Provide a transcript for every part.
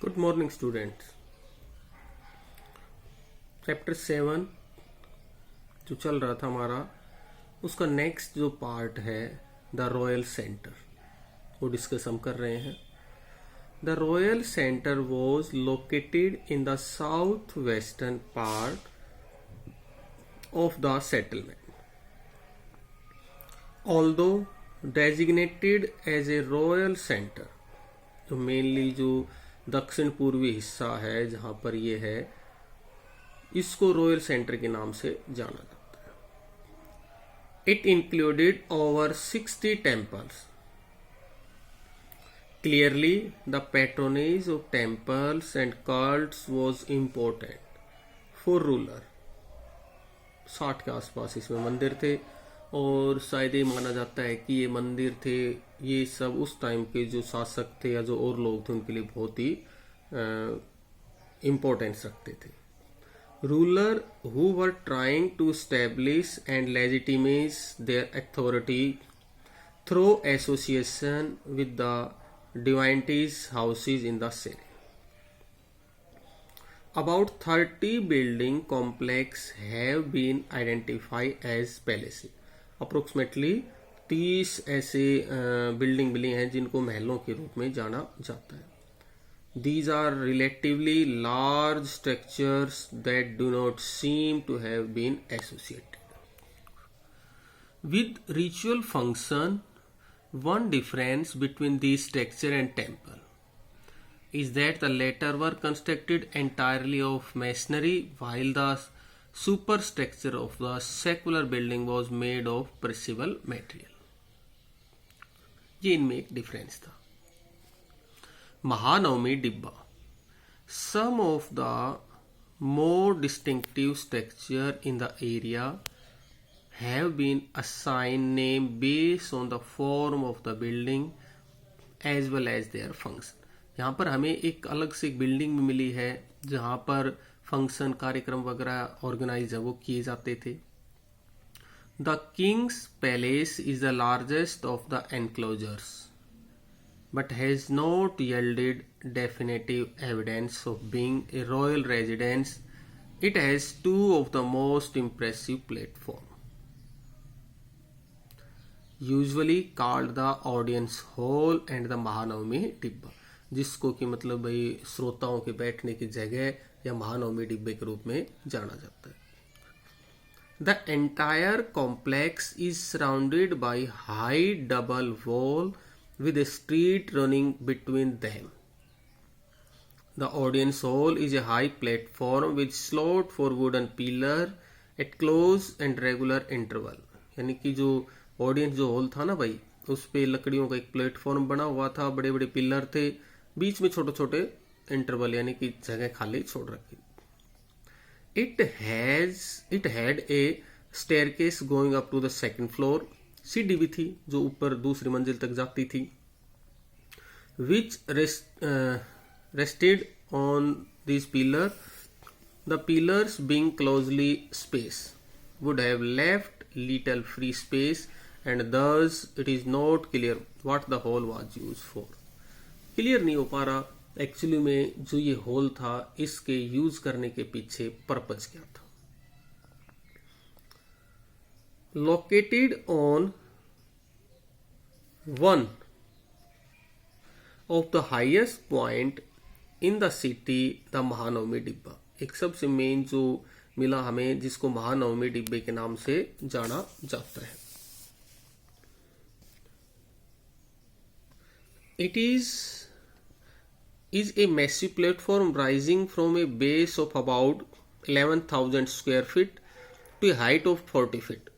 Good morning students. Chapter 7 जो चल रहा था हमारा, उसका नेक्स्ट जो पार्ट है द रॉयल सेंटर, वो डिस्कस हम कर रहे हैं। The royal centre was located in the south western part of the settlement, although designated as a royal centre. जो मेनली जो दक्षिण पूर्वी हिस्सा है जहां पर ये है, इसको रॉयल सेंटर के नाम से जाना जाता है। It included over 60 temples. Clearly the patronage of temples and cults was important for ruler. 60 के आसपास इसमें मंदिर थे और शायद ये माना जाता है कि ये मंदिर थे, ये सब उस टाइम के जो शासक थे या जो और लोग थे उनके लिए बहुत ही इम्पोर्टेंस रखते थे। Ruler who were trying to establish and legitimate their authority through association with the divinities houses in the city. About 30 building complex have been identified as palaces. Approximately 30 ऐसे बिल्डिंग मिली हैं जिनको महलों के रूप में जाना जाता है। These are relatively large structures that do not seem to have been associated with ritual function. One difference between these structure and temple is that the latter were constructed entirely of masonry, while the superstructure of the secular building was made of pressable material. ये इनमें एक difference था। महानवमी डिब्बा। Some of the more distinctive structure in the area have been assigned name based on the form of the building as well as their function. यहाँ पर हमें एक अलग से एक बिल्डिंग भी मिली है जहाँ पर फंक्शन कार्यक्रम वगैरह ऑर्गेनाइज है वो किए जाते थे। The Kings palace is the largest of the enclosures but has not yielded definitive evidence of being a royal residence. It has 2 of the most impressive platform usually called the audience hall and the Mahanavami डिब्बा, जिसको कि मतलब भाई श्रोताओं के बैठने की जगह या महानवमी डिब्बे के रूप में जाना जाता है। The entire complex is surrounded by high double wall with A street running between them. The audience hall is a high platform with slot for wooden pillar eight close and regular interval. यानी कि जो audience जो hall था ना भाई, उस पे लकड़ियों का एक प्लेटफॉर्म बना हुआ था, बड़े बड़े पिलर थे, बीच में छोटे छोटे इंटरवल यानी कि जगह खाली छोड़ रखी। It had a staircase going up to the second floor. सीढ़ी भी थी जो ऊपर दूसरी मंजिल तक जाती थी। Which rested on this pillar. The pillars being closely space would have left little free space and thus it is not clear what the hall was used for. Clear नहीं हो पा रहा एक्चुअली में जो ये हॉल था इसके use करने के पीछे पर्पज क्या था। Located on one of the highest point in the city the Mahanavami डिब्बा। एक सबसे मेन जो मिला हमें जिसको महानवमी डिब्बे के नाम से जाना जाता है। It is a massive platform rising from a base of about 11,000 square feet to a height of 40 feet.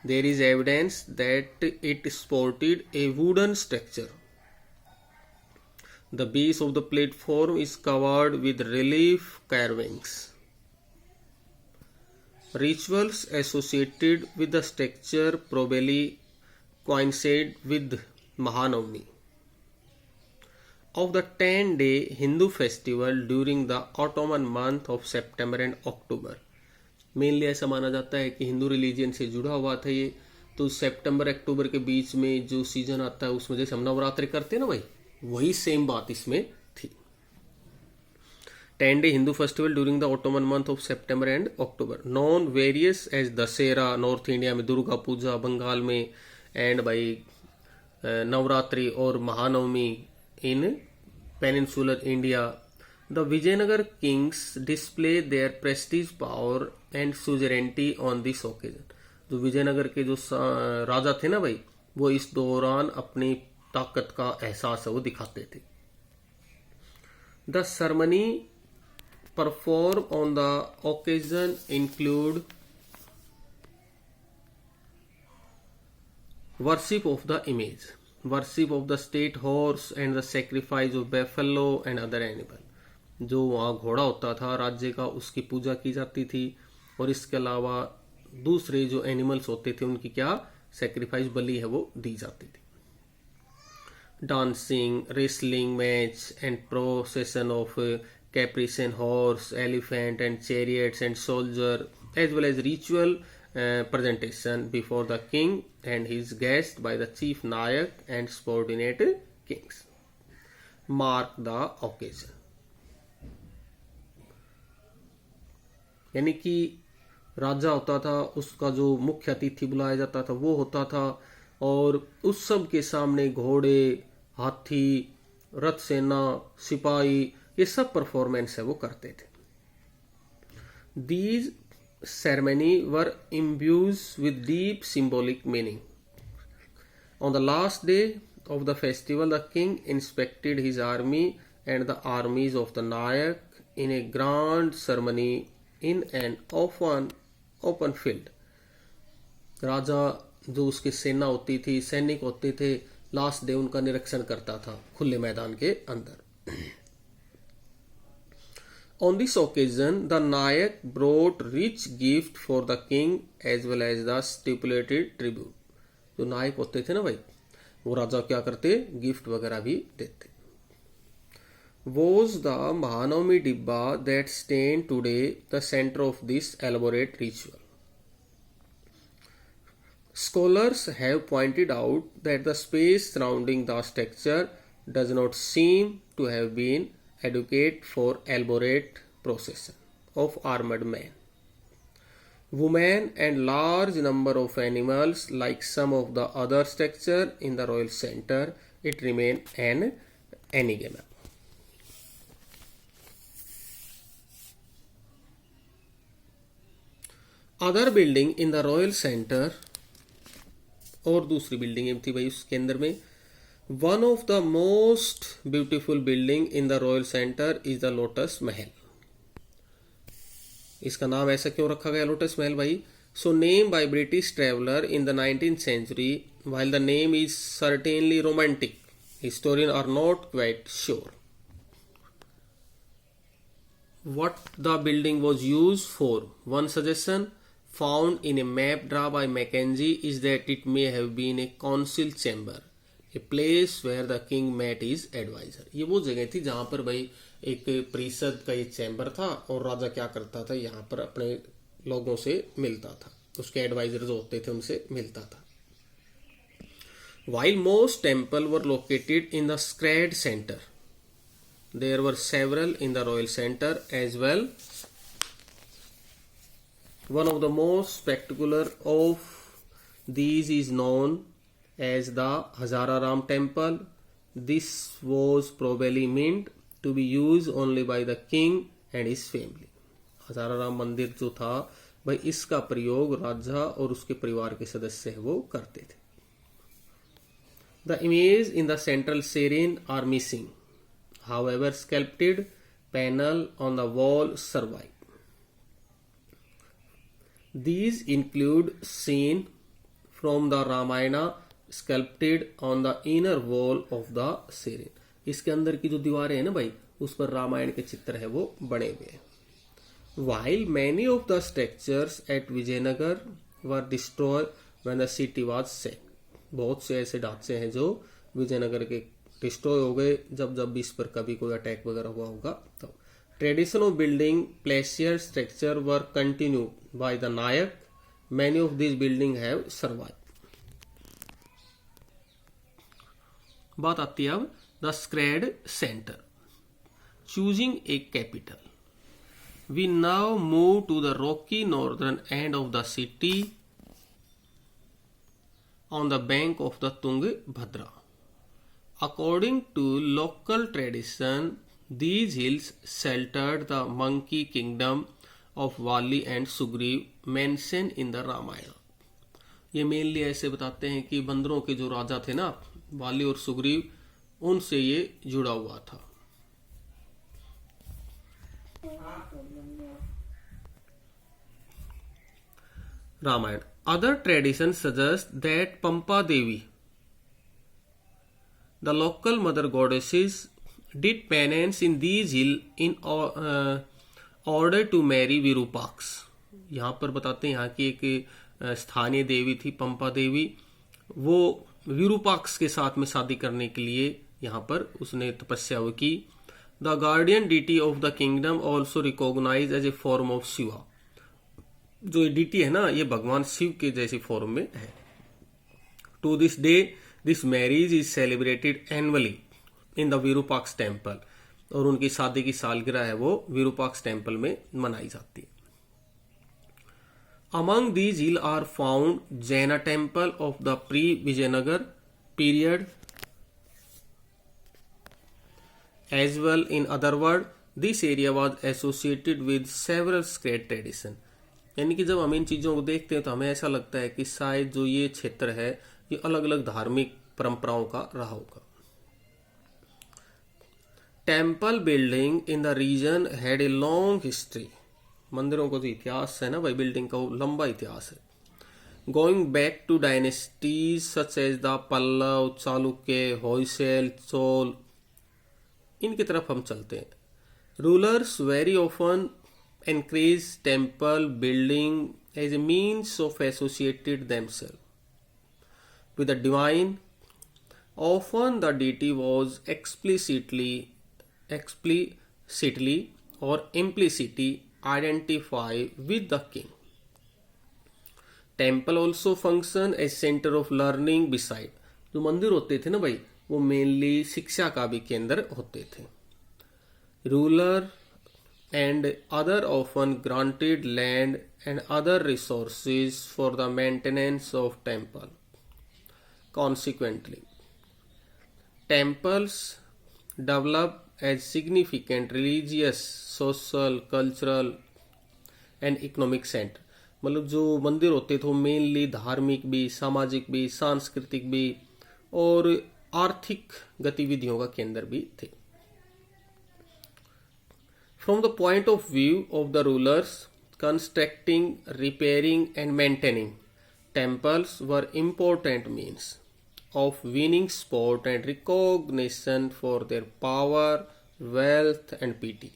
There is evidence that it sported a wooden structure. The base of the platform is covered with relief carvings. Rituals associated with the structure probably coincide with Mahanavami of the 10-day Hindu festival during the autumn month of September and October. Mainly ऐसा माना जाता है कि Hindu religion से जुड़ा हुआ था ये, तो सितंबर अक्टूबर के बीच में जो सीजन आता है उसमें जैसे हम नवरात्रि करते हैं ना भाई, वही सेम बात इसमें थी। 10-day Hindu festival during the Ottoman month of September and October, known various as Dasera, North India में दुर्गा पूजा, बंगाल में एंड भाई नवरात्रि और महानवमी इन peninsular India. The Vijayanagar kings display their prestige, power and suzerainty on this occasion. जो विजयनगर के जो राजा थे ना भाई, वो इस दौरान अपनी ताकत का एहसास है वो दिखाते थे. The ceremony performed on the occasion include worship of the image, worship of the state horse and the sacrifice of buffalo and other animal. जो वहाँ घोड़ा होता था राज्य का, उसकी पूजा की जाती थी और इसके अलावा दूसरे जो एनिमल्स होते थे उनकी क्या सेक्रीफाइस बलि है वो दी जाती थी. Dancing, wrestling match and procession of caprician horse, elephant and chariots and soldier, as well as ritual presentation before the king and his guests by the chief nayak and subordinate kings mark the occasion. यानी कि राजा होता था, उसका जो मुख्य अतिथि बुलाया जाता था वो होता था और उस सब के सामने घोड़े, हाथी, रथ सेना, सिपाही, ये सब परफॉर्मेंस है वो करते थे. These ceremony were imbued with deep symbolic meaning. On the last day of the festival, the king inspected his army and the armies of the Nayak in a grand ceremony in an open field. राजा जो उसकी सेना होती थी, सैनिक होते थे, last day उनका निरीक्षण करता था खुले मैदान के अंदर. On this occasion, the Nayak brought rich gift for the king as well as the stipulated tribute. जो नायक होते थे ना भाई, वो राजा क्या करते, गिफ्ट वगैरह भी देते. Was the Mahanavami Dibba that stand today the center of this elaborate ritual? Scholars have pointed out that the space surrounding the structure does not seem to have been adequate for elaborate procession of armed men, women and large number of animals like some of the other structure in the royal center. It remains an enigma. Other building in the royal center, और दूसरी building थी भाई उसके अंदर में. One of the most beautiful building in the royal center is the Lotus Mahal. इसका नाम ऐसा क्यों रखा गया लोटस महल भाई? So named by British traveler in the 19th century, while the name is certainly romantic, historians are not quite sure what the building was used for. One suggestion found in a map drawn by Mackenzie is that it may have been a council chamber, a place where the king met his advisor. ये वो जगह थी जहां पर भाई एक परिषद का ये चैम्बर था और राजा क्या करता था, यहाँ पर अपने लोगों से मिलता था, उसके एडवाइजर जो होते थे उनसे मिलता था. While most temples were located in the sacred center, there were several in the royal center as well. One of the most spectacular of these is known as the Hazararam temple. This was probably meant to be used only by the king and his family. हजाराराम मंदिर जो था भाई, इसका प्रयोग राजा और उसके परिवार के सदस्य है वो करते थे. The images in the central serene are missing. However, sculpted panel on the wall survive. These include scene from the Ramayana sculpted on the inner wall of the serene. इसके अंदर की जो दीवारें हैं ना भाई, उस पर रामायण के चित्र है वो बने हुए हैं. While many of the structures at Vijayanagar were destroyed when the city was sacked. बहुत से ऐसे ढांचे हैं जो विजयनगर के डिस्ट्रॉय हो गए जब इस पर कभी कोई अटैक वगैरह हुआ होगा. तो tradition of building pleasure structure were continue by the Nayaka. Many of these buildings have survived. बात आती है अब the sacred centre. choosing a capital. We now move to the rocky northern end of the city on the bank of the Tungabhadra. According to local tradition, these hills sheltered the monkey kingdom of Vali and Sugriv mentioned in the Ramayana. ये mainly ऐसे बताते हैं कि बंदरों के जो राजा थे ना, वाली और सुग्रीव, उनसे ये जुड़ा हुआ था. Ramayan. Other traditions suggest that Pampa Devi, the local mother goddesses, did penance in these hills in order to marry Virupaks. यहाँ पर बताते हैं यहाँ की एक स्थानीय देवी थी पंपा देवी, वो विरूपाक्ष के साथ में शादी करने के लिए यहाँ पर उसने तपस्या की. The guardian deity of the kingdom also recognise as a form of Shiva. जो ये डिटी है ना, ये भगवान शिव के जैसी फॉर्म में है. To this day this marriage is celebrated annually in the Virupaksha temple. और उनकी शादी की सालगिरह है वो विरूपाक्ष टेम्पल में मनाई जाती है. Among these hills are found Jaina temple of the pre-Vijayanagar period. As well, in other words, this area was associated with several sacred traditions. यानी कि जब हम इन चीज़ों को देखते हैं तो हमें ऐसा लगता है कि शायद जो ये क्षेत्र है ये अलग अलग धार्मिक परंपराओं का रहा होगा. Temple building in the region had a long history. मंदिरों का जो इतिहास है ना भाई, बिल्डिंग का वो लंबा इतिहास है. Going back to dynasties such as the Pallava, Chalukya, Hoysala, Chola, इनकी तरफ हम चलते हैं. Rulers very often encourage temple building as a means of associated themselves with the divine. Often the deity was explicitly or implicitly identify with the king. Temple also function as center of learning beside. जो मंदिर होते थे ना भाई, वो mainly शिक्षा का भी केंद्र होते थे. Ruler and other often granted land and other resources for the maintenance of temple. Consequently, temples develop as significant religious, social, cultural and economic center. मतलब जो मंदिर होते थे वो मेनली धार्मिक भी, सामाजिक भी, सांस्कृतिक भी और आर्थिक गतिविधियों का केंद्र भी थे. From the point of view of the rulers, constructing, repairing and maintaining temples were important means of winning support and recognition for their power, wealth and piety.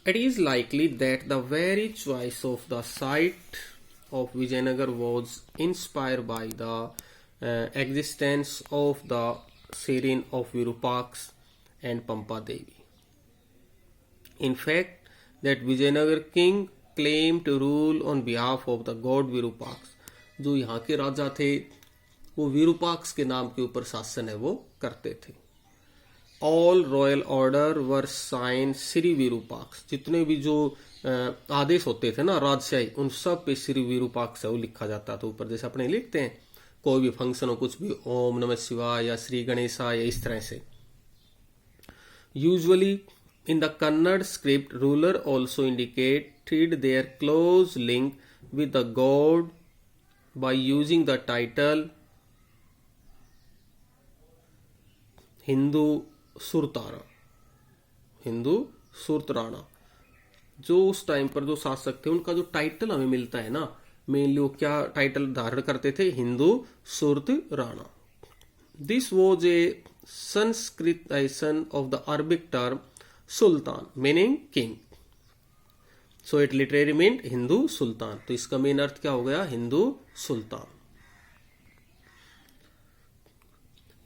It is likely that the very choice of the site of Vijayanagar was inspired by the existence of the shrine of Virupaks and Pampa Devi. In fact, that Vijayanagar king claimed to rule on behalf of the god Virupaks. जो यहाँ के राजा थे वो विरूपाक्ष के नाम के ऊपर शासन है वो करते थे. ऑल रॉयल ऑर्डर वर साइन श्री विरूपाक्ष. जितने भी जो आदेश होते थे ना राजशाही, उन सब पे श्री विरूपाक्ष वो लिखा जाता था ऊपर. जैसे अपने लिखते हैं कोई भी फंक्शन हो, कुछ भी, ओम नमः शिवाय या श्री गणेशाय, इस तरह से. Usually in the Kannada script ruler also indicated their close link with the god by using the title Hindu Suratrana, Hindu Suratrana. जो उस टाइम पर जो शासक थे उनका जो टाइटल हमें मिलता है ना, मेनली वो क्या टाइटल धारण करते थे? Hindu Suratrana. This was a Sanskritization of the Arabic term sultan meaning king. So it literally mean Hindu sultan. तो इसका मेन अर्थ क्या हो गया? हिंदू सुल्तान.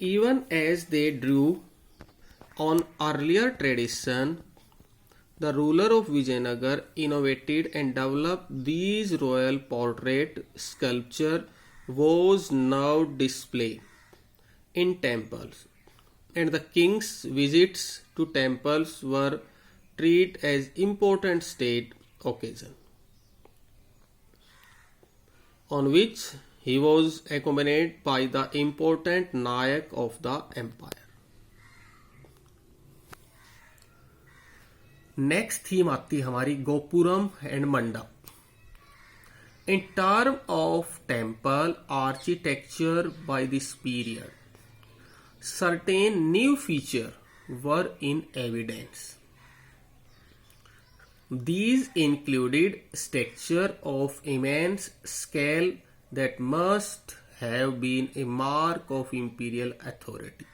Even as they drew on earlier tradition, the ruler of Vijayanagara innovated and developed these royal portrait sculpture was now displayed in temples and the king's visits to temples were treated as important state occasion, on which he was accompanied by the important Nayak of the empire. Next theme आती हमारी gopuram and mandapa. In term of temple architecture by this period, certain new features were in evidence. These included structure of immense scale that must have been a mark of imperial authority,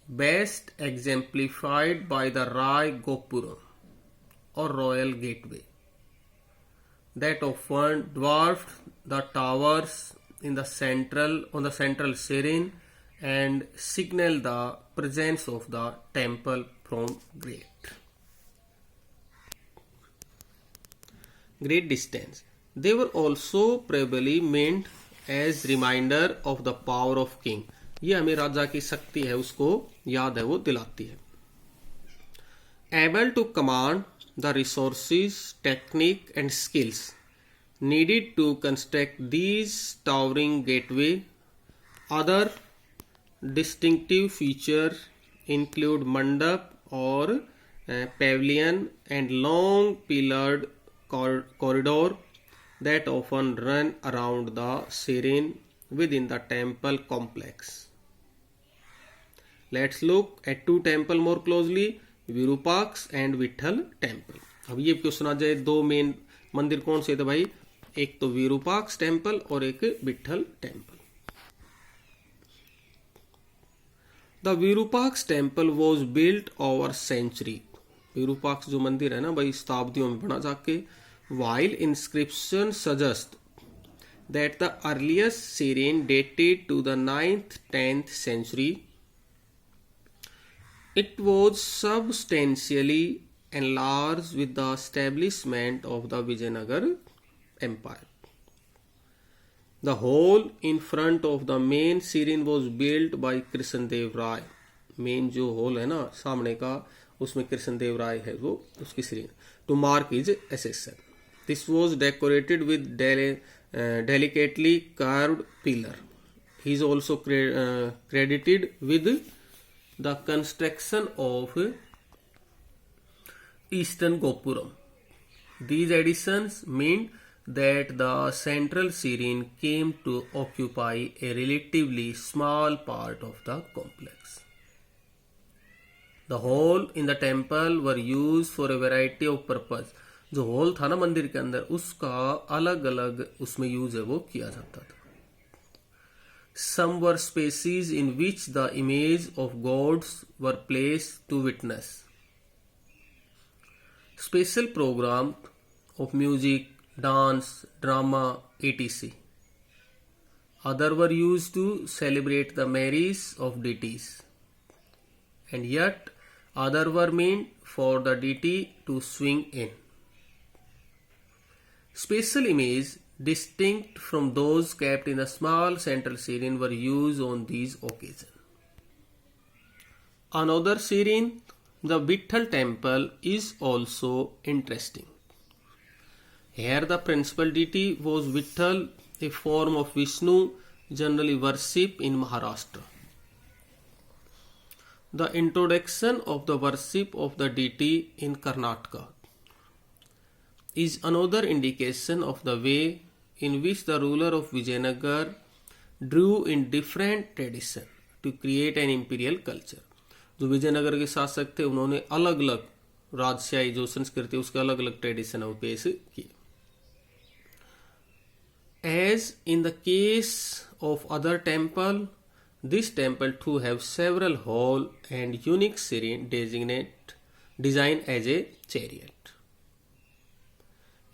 best exemplified by the Rai Gopuram or royal gateway that often dwarfed the towers on the central serene and signal the presence of the temple from great distance. They were also probably meant as reminder of the power of king. ये हमें राजा की शक्ति है उसको याद है, वो दिलाती है. Able to command the resources, technique and skills needed to construct these towering gateway. Other distinctive features include mandap or pavilion and long pillared corridor that often run around the serene within the temple complex. Let's look at two temples more closely, Virupaksha and Vitthala temple. अब ये question आ जाए, दो main मंदिर कौन से थे भाई, एक तो विरूपाक्ष टेम्पल और एक Vitthala temple. The Virupaksha temple was built over century. Virupaksha जो मंदिर है ना भाई, शताब्दियों में बना जाके. While inscription suggest that the earliest shrine dated to the 9th-10th century, it was substantially enlarged with the establishment of the Vijayanagar Empire. The hall in front of the main serene was built by Krishnadev Rai. Main जो hall है ना सामने का, उसमें कृष्णदेव राय है वो उसकी serine. To mark his accession, this was decorated with delicately carved pillar. He is also credited with the construction of Eastern Gopuram. These additions meant that the central serene came to occupy a relatively small part of the complex. The hall in the temple were used for a variety of purpose. जो hall था ना मंदिर के अंदर, उसका अलग अलग उसमें यूज है वो किया जाता था. Some were spaces in which the image of gods were placed to witness special program of music, dance, drama, etc. Other were used to celebrate the marriage of deities, and yet other were meant for the deity to swing in. Special images distinct from those kept in the small central serene were used on these occasions. Another serene, the Vitthal temple, is also interesting. Here the principal deity was Vitthal, a form of Vishnu generally worshipped in Maharashtra. The introduction of the worship of the deity in Karnataka is another indication of the way in which the ruler of Vijayanagar drew in different traditions to create an imperial culture. जो विजयनगर के शासक थे उन्होंने अलग अलग राजशाही जो संस्कृति उसके अलग अलग ट्रेडिशन है वो पेश किए. As in the case of other temple, this temple too have several hall and unique serene designed as a chariot.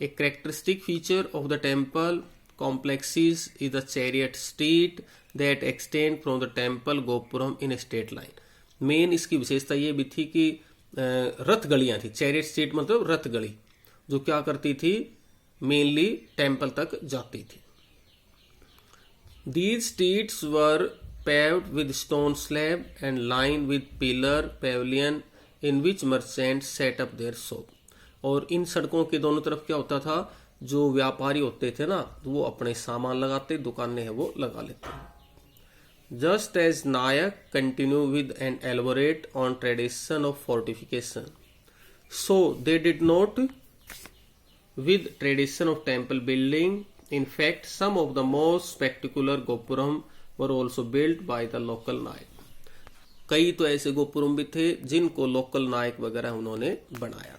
A characteristic feature of the temple complexes is the chariot street that extend from the temple Gopuram in a straight line. Main इसकी विशेषता ये भी थी कि रथ गलियां थी. Chariot street मतलब रथ गली, जो क्या करती थी, मेनली टेम्पल तक जाती थी. These streets were paved with stone slab and lined with pillar pavilion in which merchants set up their shop. और इन सड़कों के दोनों तरफ क्या होता था, जो व्यापारी होते थे ना, वो अपने सामान लगाते, दुकानें हैं वो लगा लेते हैं. Just as Nayak continue with an elaborate on tradition of fortification, so they did not with tradition of temple building. In fact, some of the most spectacular gopuram were also built by the local Nayak. कई तो ऐसे गोपुरम भी थे जिनको local नायक वगैरह उन्होंने बनाया.